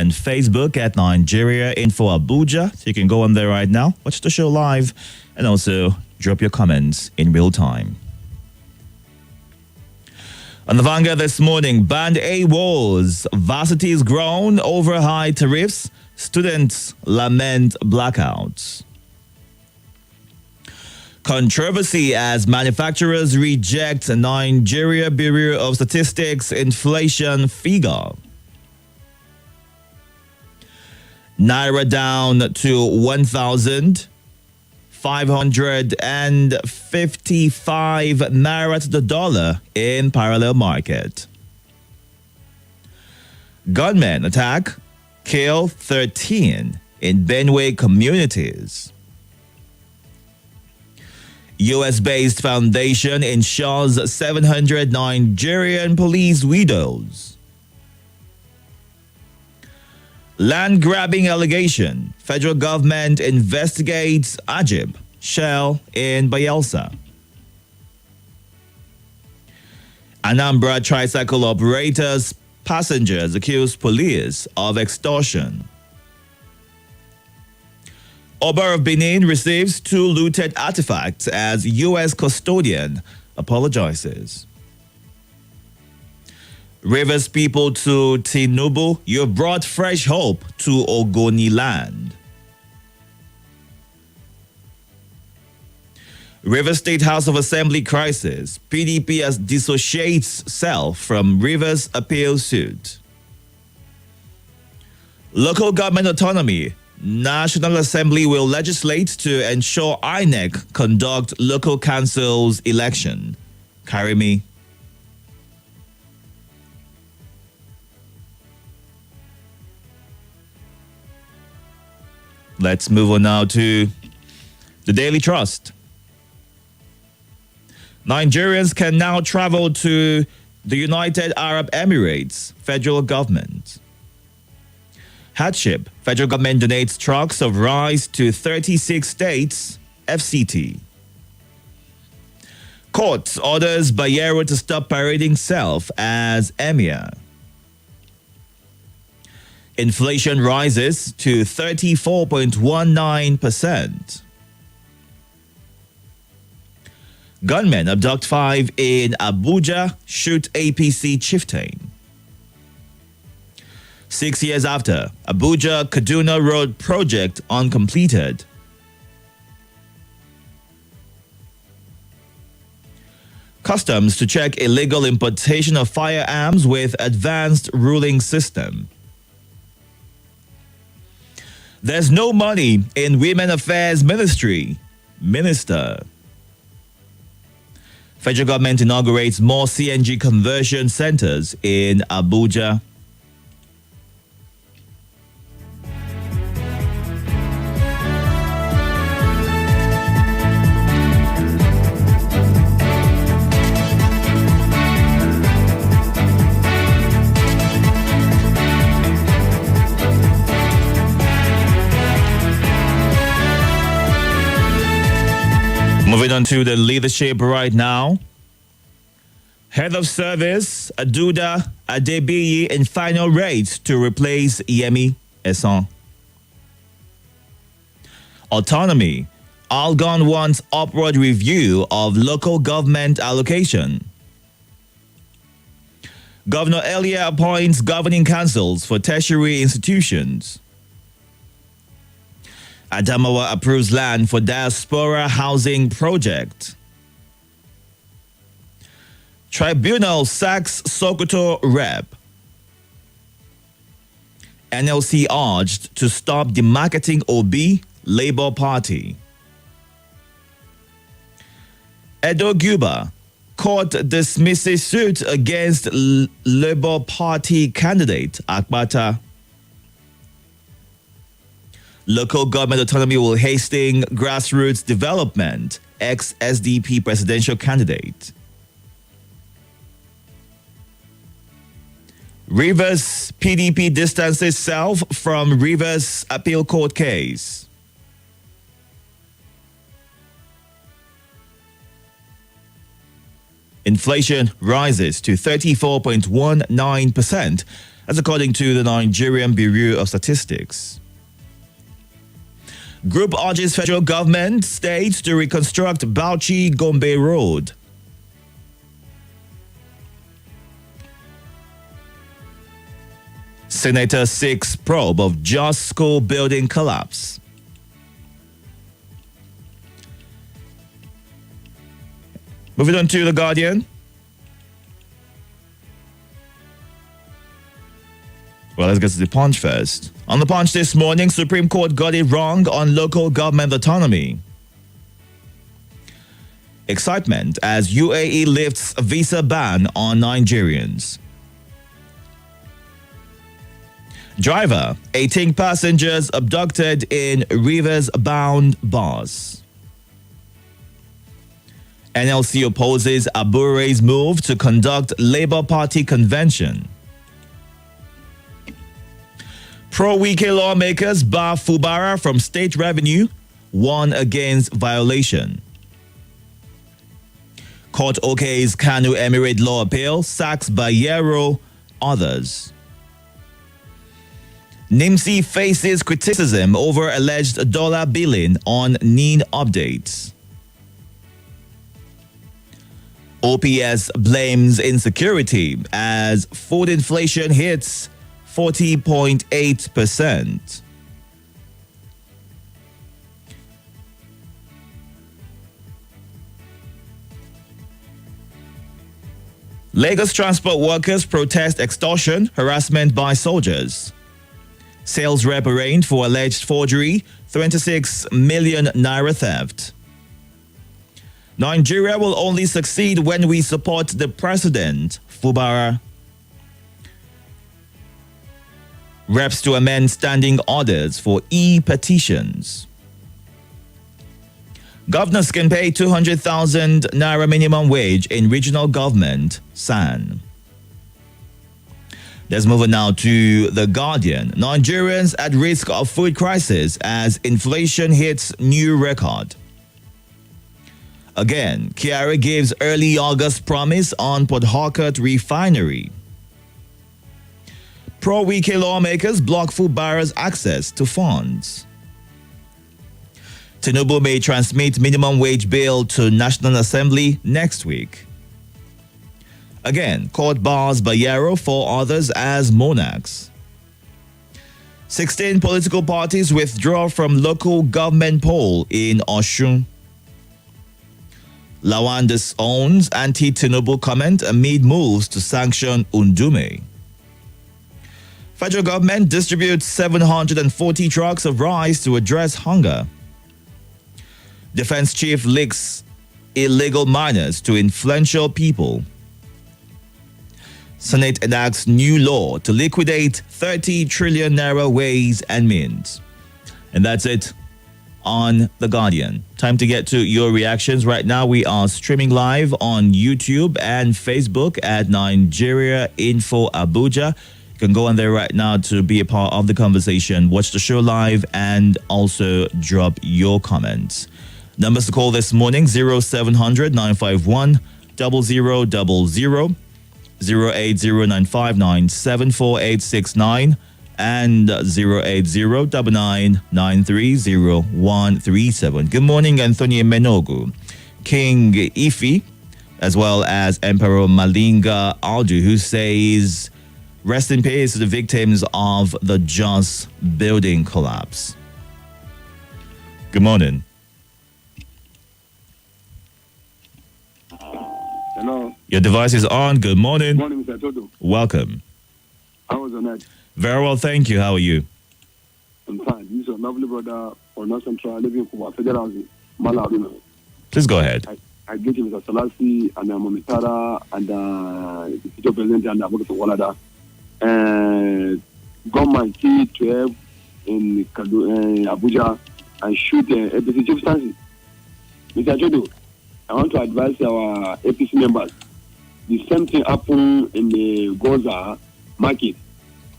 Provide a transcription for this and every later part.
on Facebook at Nigeria Info Abuja. So you can go on there right now, watch the show live, and also drop your comments in real time. On the Vanguard this morning, Band A woes. Varsities groan over high tariffs. Students lament blackouts. Controversy as manufacturers reject Nigeria Bureau of Statistics inflation figure. Naira down to 1,555 naira to the dollar in parallel market. Gunmen attack, kill 13 in Benue communities. US-based foundation ensures 700 Nigerian police widows. Land grabbing allegation. Federal government investigates Ajib shell in Bayelsa. Anambra tricycle operators passengers accuse police of extortion. Oba of Benin receives 2 looted artifacts as U.S. custodian apologizes. Rivers people to Tinubu, you have brought fresh hope to Ogoni land. Rivers State House of Assembly crisis. PDP as dissociates self from Rivers appeal suit. Local government autonomy. National Assembly will legislate to ensure INEC conduct local councils election. Karimi. Let's move on now to the Daily Trust. Nigerians can now travel to the United Arab Emirates, federal government. Hardship, federal government donates trucks of rice to 36 states, FCT. Court orders Bayero to stop parading self as emir. Inflation rises to 34.19%. Gunmen abduct 5 in Abuja, shoot APC chieftain. 6 years after, Abuja-Kaduna Road project uncompleted. Customs to check illegal importation of firearms with advanced ruling system. There's no money in Women Affairs Ministry. Minister. Federal government inaugurates more CNG conversion centers in Abuja. Moving on to the leadership right now. Head of Service, Aduda Adebiyi in final race to replace Yemi Esan. Autonomy. Algon wants upward review of local government allocation. Governor Elia appoints governing councils for tertiary institutions. Adamawa approves land for diaspora housing project. Tribunal sacks Sokoto rep. NLC urged to stop demarketing Obi, Labour Party. Edo Guba, court dismisses suit against Labour Party candidate Akbata. Local government autonomy will hasten grassroots development, ex-SDP presidential candidate. Rivers PDP distances itself from Rivers appeal court case. Inflation rises to 34.19%, as according to the Nigerian Bureau of Statistics. Group urges federal government states to reconstruct Bauchi-Gombe Road. Senator seeks probe of Just school building collapse. Moving on to The Guardian. Well, let's get to the Punch first. On the Punch this morning, Supreme Court got it wrong on local government autonomy. Excitement as UAE lifts visa ban on Nigerians. Driver, 18 passengers abducted in Rivers-bound bus. NLC opposes Abure's move to conduct Labour Party convention. Pro-Wike lawmakers bar Fubara from state revenue, warn against violation. Court okays Kanu Emirate law appeal, sacks Bayero, others. NIMSI faces criticism over alleged dollar billing on NIN updates. OPS blames insecurity as food inflation hits 40.8%. Lagos transport workers protest extortion, harassment by soldiers. Sales rep arraigned for alleged forgery, 26 million naira theft. Nigeria will only succeed when we support the president, Fubara. Reps to amend standing orders for e-petitions. Governors can pay 200,000 naira minimum wage in regional government, SAN. Let's move on now to The Guardian. Nigerians at risk of food crisis as inflation hits new record. Again, Kiara gives early August promise on Port Harcourt refinery. Pro-Wike lawmakers block Fubara's access to funds. Tinubu may transmit minimum wage bill to National Assembly next week. Again, court bars Bayero, 4 others as monarchs. 16 political parties withdraw from local government poll in Osun. Lawan disowns anti-Tinubu comment amid moves to sanction Undume. Federal government distributes 740 trucks of rice to address hunger. Defense chief links illegal miners to influential people. Senate enacts new law to liquidate 30 trillion naira ways and means. And that's it on The Guardian. Time to get to your reactions. Right now, we are streaming live on YouTube and Facebook at Nigeria Info Abuja. You can go on there right now to be a part of the conversation, watch the show live, and also drop your comments. Numbers to call this morning: 0700 951 0000, 08095974869, and 08099930137. Good morning, Anthony Menogu, King Ifi, as well as Emperor Malinga Aldu, who says, rest in peace to the victims of the Just building collapse. Good morning. Hello. Your device is on. Good morning. Good morning, Mr. Itodo. Welcome. How was your night? Very well, thank you. How are you? I'm fine. This is a lovely brother for North Central living for Federal Housing, Malawi. Please go ahead. I get you, Mr. Salasi, and Momitara, and the future president, and Abuja Walada. Government T12 in Abuja and shoot APC chief stances. Mr. Itodo, I want to advise our APC members. The same thing happened in the Goza market.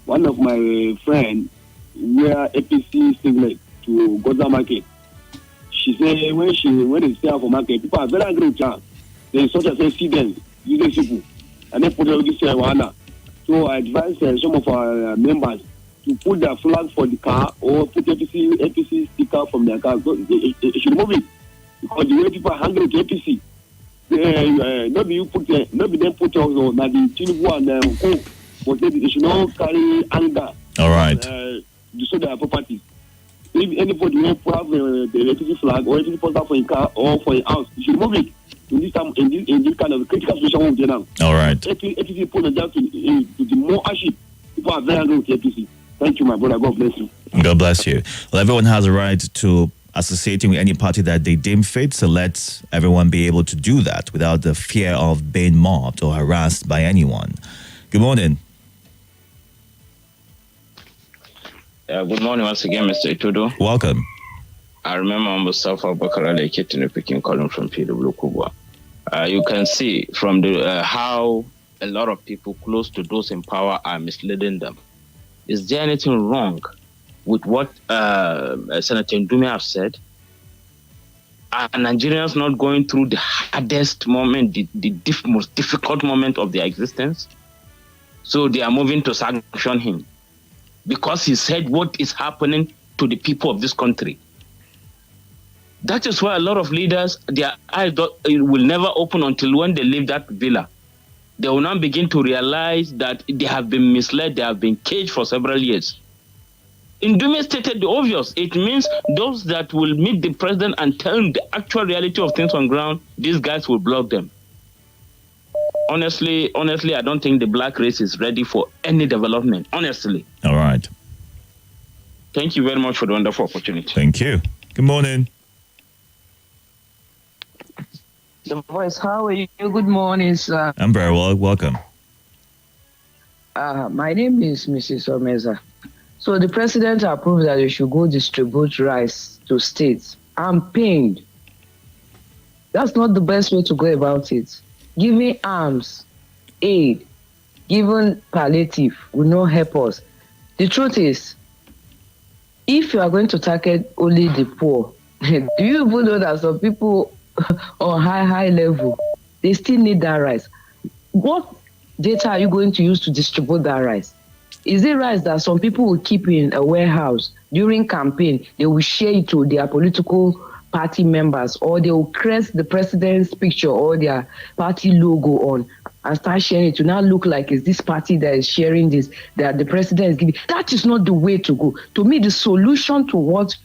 One of my friends wear APC singlet to Goza market. She said when they stay out for market, people are very angry with her. There is such an incident leadership, and then put this one. So I advise some of our members to put their flag for the car or put APC sticker from their car. So they should move it because the way people handle the APC, nobody you put, nobody then put also that the Tinubu and Co. But they should not carry anger. All right. So their properties. If anybody wants to have the APC flag or APC poster for a car or for a house, you should move it. In this time, in this kind of critical situation, we're now. All right. APC put it down to the more hardship. People are very angry with APC. Thank you, my brother. God bless you. God bless you. Well, everyone has a right to associating with any party that they deem fit, so let everyone be able to do that without the fear of being mobbed or harassed by anyone. Good morning. Good morning once again, Mr. Itodo. Welcome. I remember Mustafa Bakara Lekitino picking calling from PW Kubwa. You can see from the how a lot of people close to those in power are misleading them. Is there anything wrong with what Senator Ndume have said? Are Nigerians not going through the hardest moment, the most difficult moment of their existence? So they are moving to sanction him because he said what is happening to the people of this country. That is why a lot of leaders, their eyes will never open until when they leave that villa. They will now begin to realize that they have been misled, they have been caged for several years. Ndume stated the obvious. It means those that will meet the president and tell him the actual reality of things on ground, these guys will block them. Honestly, I don't think the black race is ready for any development, honestly. All right. Thank you very much for the wonderful opportunity. Thank you. Good morning. The Voice, how are you? Good morning, sir. I'm very well. Welcome. My name is Mrs. Omeza. So the president approved that they should go distribute rice to states. I'm pained. That's not the best way to go about it. Giving arms, aid, giving palliative will not help us. The truth is, if you are going to target only the poor, do you even know that some people on high level, they still need that rice? What data are you going to use to distribute that rice? Is it rice that some people will keep in a warehouse during campaign? They will share it to their political party members, or they will crest the president's picture or their party logo on and start sharing it to now look like it's this party that is sharing this, that the president is giving. That is not the way to go. To me, the solution to what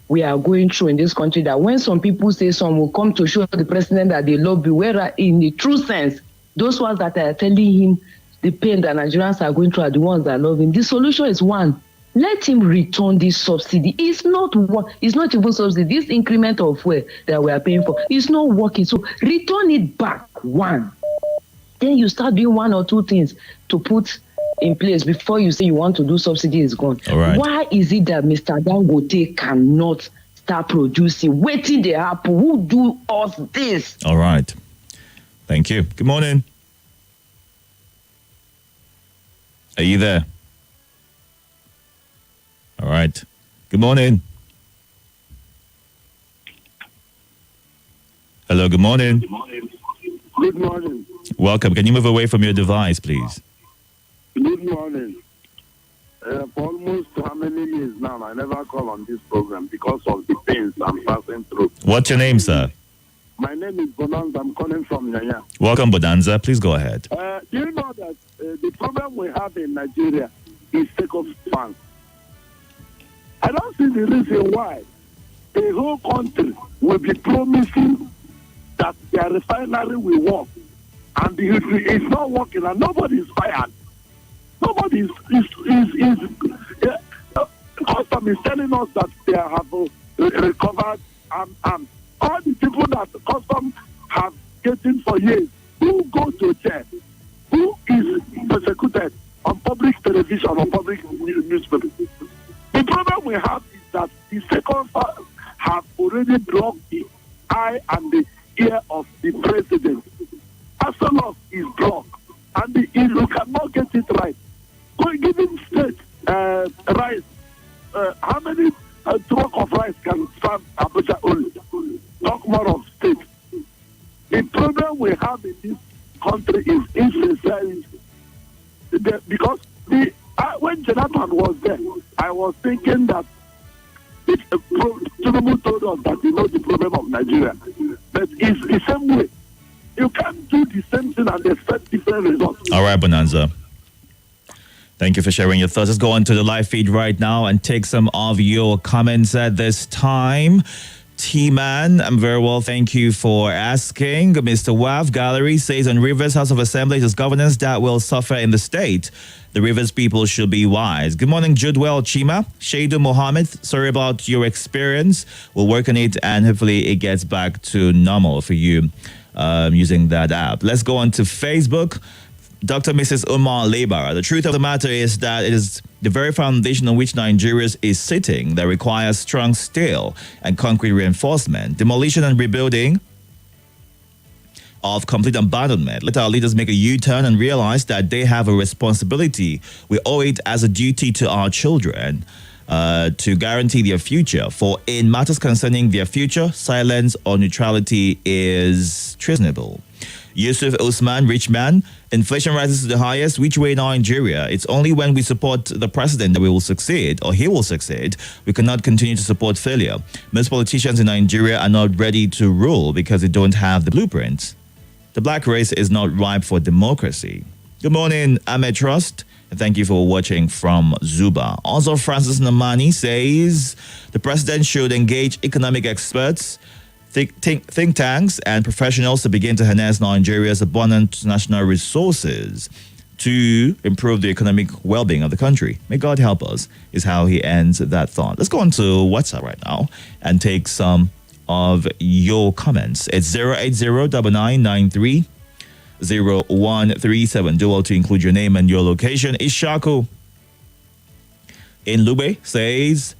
we are going through in this country, that when some people say some will come to show the president that they love you, whereas in the true sense, those ones that are telling him the pain that Nigerians are going through are the ones that love him. The solution is one. Let him return this subsidy. It's not even subsidy. This increment of fuel that we are paying for is not working. So return it back, one. Then you start doing one or two things to put in place before you say you want to do subsidy is gone. All right. Why is it that Mr. Dangote cannot start producing? Waiting the apple. Who do us this? All right. Thank you. Good morning. Are you there? All right. Good morning. Hello, good morning. Good morning. Welcome. Can you move away from your device, please? Good morning. For almost how many years now, I never call on this program because of the pains I'm passing through. What's your name, sir? My name is Bonanza. I'm calling from Nyanya. Welcome, Bonanza. Please go ahead. Do you know that the problem we have in Nigeria is circumstance? I don't see the reason why the whole country will be promising that their refinery will work, and it's not working, and nobody is fired. Nobody is custom is telling us that they have recovered arms. All the people that custom have getting for years, who go to jail, who is persecuted on public television or public newspaper. The problem we have is that the second have already blocked the eye and the ear of the president. Asolov is blocked, and you cannot get it right. Giving state rice, how many truck of rice can serve Abuja only? Talk more of state. The problem we have in this country is insincerity. Because when Jonathan was there, I was thinking that Tinubu told us that he knows the problem of Nigeria. But it's the same way. You can't do the same thing and expect different results. All right, Bonanza. Thank you for sharing your thoughts. Let's go on to the live feed right now and take some of your comments at this time. T-Man, I'm very well. Thank you for asking. Mr. Wav Gallery says on Rivers House of Assembly, it is governance that will suffer in the state. The Rivers people should be wise. Good morning, Judwell Chima. Shadu Mohammed, sorry about your experience. We'll work on it and hopefully it gets back to normal for you using that app. Let's go on to Facebook. Dr. Mrs. Umar Lebar, the truth of the matter is that it is the very foundation on which Nigeria is sitting that requires strong steel and concrete reinforcement, demolition and rebuilding of complete abandonment. Let our leaders make a U-turn and realize that they have a responsibility. We owe it as a duty to our children to guarantee their future. For in matters concerning their future, silence or neutrality is treasonable. Yusuf Usman, rich man, inflation rises to the highest. Which way in Nigeria? It's only when we support the president that we will succeed, or he will succeed. We cannot continue to support failure. Most politicians in Nigeria are not ready to rule because they don't have the blueprint. The black race is not ripe for democracy. Good morning, Ahmed Trust, and thank you for watching from Zuba. Also, Francis Namani says the president should engage economic experts, think tanks and professionals to begin to harness Nigeria's abundant national resources to improve the economic well-being of the country. May God help us, is how he ends that thought. Let's go on to WhatsApp right now and take some of your comments. It's 08099930137. Do well to include your name and your location. Ishaku in Lube says,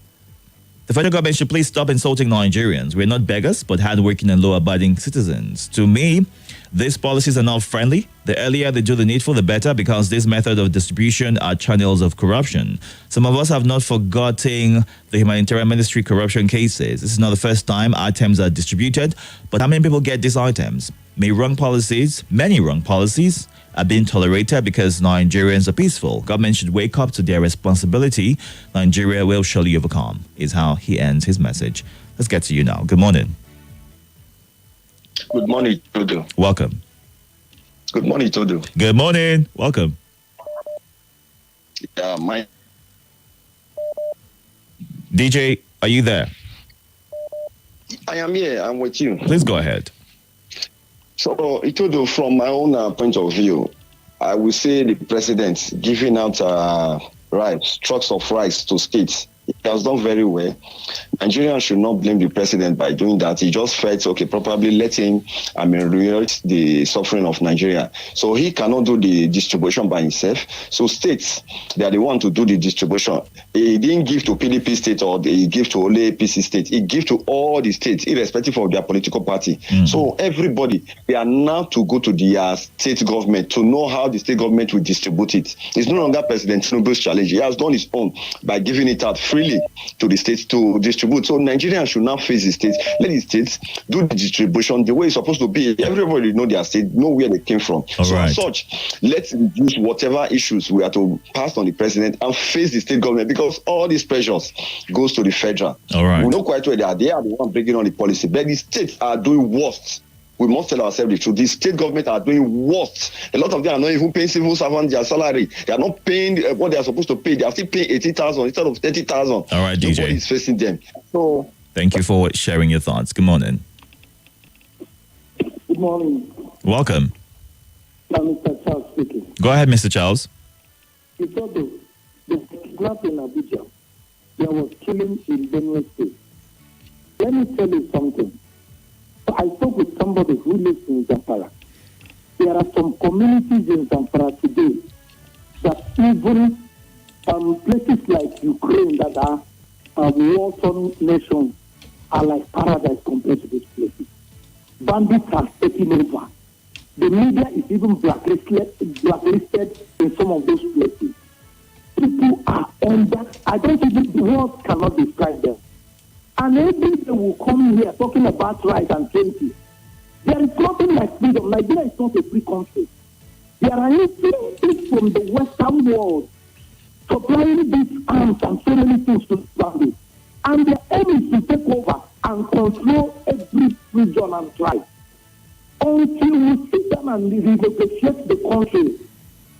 the federal government should please stop insulting Nigerians. We're not beggars, but hardworking and law-abiding citizens. To me, these policies are not friendly. The earlier they do the needful, the better, because this method of distribution are channels of corruption. Some of us have not forgotten the humanitarian ministry corruption cases. This is not the first time items are distributed, but how many people get these items? Many wrong policies are being tolerated because Nigerians are peaceful. Government should wake up to their responsibility. Nigeria will surely overcome, is how he ends his message. Let's get to you now. Good morning. Good morning, Itodo. Welcome. Good morning, Itodo. Good morning. Welcome. Yeah, DJ, are you there? I am here. I'm with you. Please go ahead. So, Itodo, from my own point of view, I will say the president giving out trucks of rice to states. He has done very well. Nigerians should not blame the president by doing that. He just felt, okay, probably let him ameliorate the suffering of Nigeria. So he cannot do the distribution by himself. So states, they are the one to do the distribution. He didn't give to PDP state or he gave to only APC state. He gave to all the states, irrespective of their political party. So everybody, they are now to go to the state government to know how the state government will distribute it. It's no longer President Tinubu's challenge. He has done his own by giving it out freely to the states to distribute. So Nigerians should now face the states. Let the states do the distribution the way it's supposed to be. Everybody know their state, know where they came from. As such, let's reduce whatever issues we are to pass on the president and face the state government, because all these pressures goes to the federal. All right. We know quite well that they are the one breaking on the policy, but the states are doing worst. We must tell ourselves the truth. The state government are doing worst. A lot of them are not even paying civil servants their salary. They are not paying what they are supposed to pay. They are still paying 80,000 instead of 30,000. All right, DJ. Nobody is facing them. So, thank you for sharing your thoughts. Good morning. Good morning. Welcome. Mr. Charles speaking. Go ahead, Mr. Charles. You thought the kidnapping in Abuja, there was killing in Benue State. Let me tell you something. I spoke with somebody who lives in Zamfara. There are some communities in Zamfara today that even places like Ukraine that are war-torn nations are like paradise compared to these places. Bandits are taking over. The media is even blacklisted in some of those places. People are under, I don't think the words cannot describe them. And every day will come here talking about right and 20. There is nothing like freedom. Nigeria is not a free country. There are influences from the Western world supplying these arms and so many things to Zambia. And the aim is to take over and control every region and tribe. Until we sit down and renegotiate the country,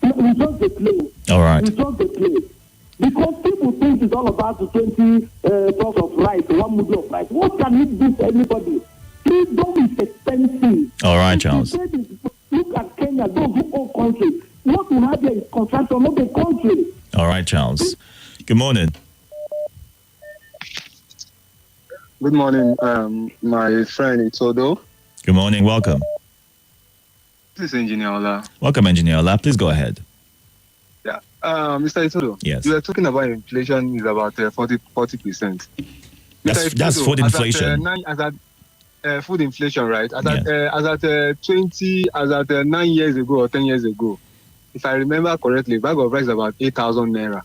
we just the play. All right. We just the play. Because people think it's all about the 20 tons of rice, 1 million of rice. What can it do for anybody? Freedom is expensive. All right, Charles. Look at Kenya, those who own country. What we have here is contraction, not the country. All right, Charles. Good morning. Good morning, my friend Itodo. Good morning. Welcome. This is Engineer Ola. Welcome, Engineer Ola. Please go ahead. Yeah, Mr. Itodo. Yes. You were talking about inflation is about 40%. That's food inflation. Food inflation, right? As Yeah. at 9 years ago or 10 years ago, if I remember correctly, a bag of rice is about 8,000 naira.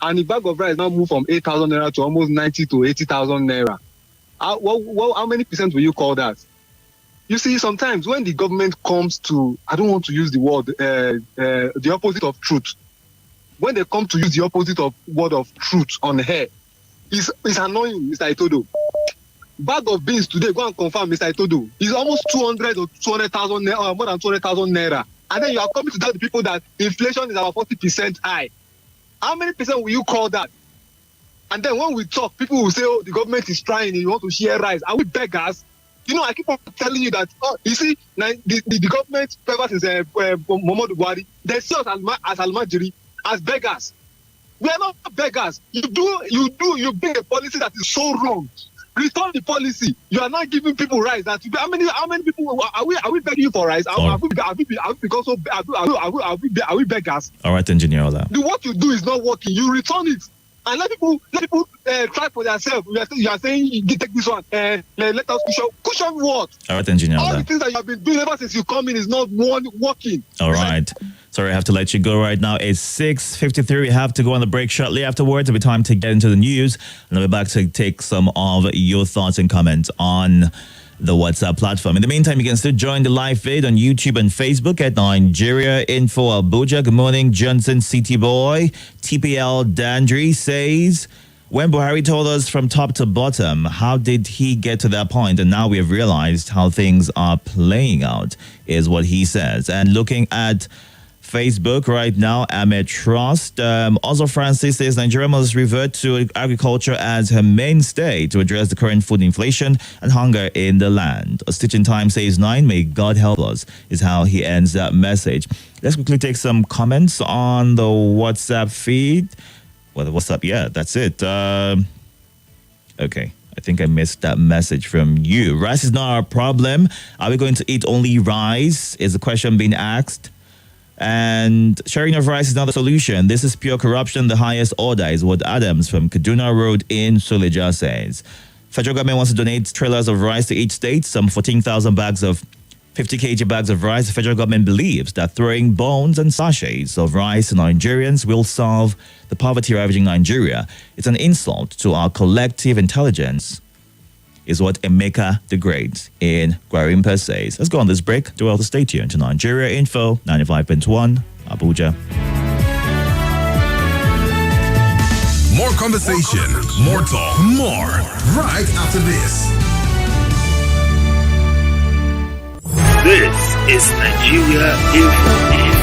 And the bag of rice now moved from 8,000 naira to almost 90 to 80,000 naira. How many percent will you call that? You see, sometimes when the government comes to, I don't want to use the word, the opposite of truth. When they come to use the opposite of word of truth on air, it's annoying, Mr. Itodo. Bag of beans today, go and confirm, Mr. Itodo, is almost 200 or 200,000 naira, more than 200,000 naira. And then you are coming to tell the people that inflation is about 40% high. How many percent will you call that? And then when we talk, people will say, oh, the government is trying, you want to share rice. Are we beggars? You know, I keep on telling you that, you see, the government, ever since Muhammadu Buhari, they see us as Almajiri, as beggars. We are not beggars. You bring a policy that is so wrong. Return the policy. You are not giving people rice. How many people are we begging you for rice? Are we beggars? All right, Engineer Ola. What you do is not working. You return it. And let people try for themselves. You are saying you take this one. Let us cushion what? All right, Engineer All Ola. the things that you have been doing ever since you come in is not working. All right. Sorry, I have to let you go right now. It's 6:53. We have to go on the break shortly afterwards. It'll be time to get into the news. And I'll be back to take some of your thoughts and comments on the WhatsApp platform. In the meantime, you can still join the live feed on YouTube and Facebook at Nigeria Info Abuja. Good morning, Johnson City Boy. TPL Dandry says, when Buhari told us from top to bottom, how did he get to that point? And now we have realized how things are playing out, is what he says. And looking at Facebook right now, Ahmed Trust. Also, Francis says Nigeria must revert to agriculture as her mainstay to address the current food inflation and hunger in the land. A Stitch in Time says 9, may God help us, is how he ends that message. Let's quickly take some comments on the WhatsApp feed. Well, the WhatsApp, yeah, that's it. Okay. I think I missed that message from you. Rice is not our problem. Are we going to eat only rice? Is the question being asked. And sharing of rice is not the solution. This is pure corruption. The highest order is what Adams from Kaduna Road in Suleja says. Federal government wants to donate trailers of rice to each state, some 14,000 bags of 50 kg bags of rice. The federal government believes that throwing bones and sachets of rice to Nigerians will solve the poverty ravaging Nigeria. It's an insult to our collective intelligence, is what Emeka the Great in Gwarimpa says. Let's go on this break. Do well to stay tuned to Nigeria Info 95.1 Abuja. More conversation, more talk, more right after this. This is Nigeria Info.